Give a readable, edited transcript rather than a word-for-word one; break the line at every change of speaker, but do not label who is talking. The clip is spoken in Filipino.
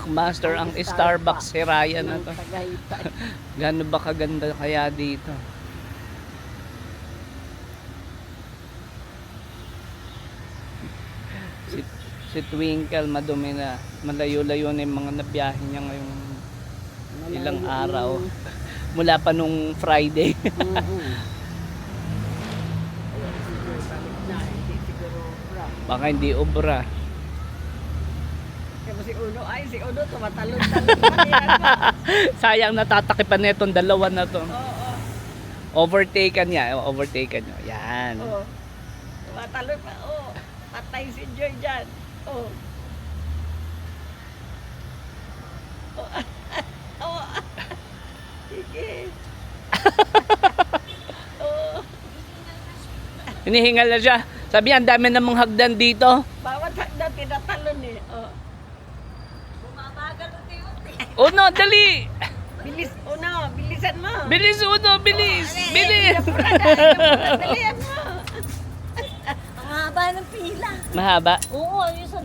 Master ang Starbucks. Si Ryan na to.
Tagaytay.
Gano'n ba kaganda kaya dito? Si, si Twinkle madumi na. Malayo-layo na yung mga nabiyahe niya ngayong ilang araw. Mula pa nung Friday. Baka hindi obra.
Si Uno tumatalon-talon pa niya.
Sayang natatakipan na itong dalawa na to.
Oo.
Overtaken niya. Overtaken niya. Yan.
Oo. Tumatalon pa. Oo. Patay si Joy dyan. Oo. Oo. Sige. Oo.
Hinihingal na siya. Sabi ang dami namang hagdan dito.
Bawat hagdan tinatalon eh. Oo. Bumabagal unti-unti.
Uno, dali!
Bilis, Uno. Bilisan mo.
Bilis, Uno, bilis! Bilis!
Dalihan mo.
Ang haba ng pila.
Mahaba.
Oo, yung sa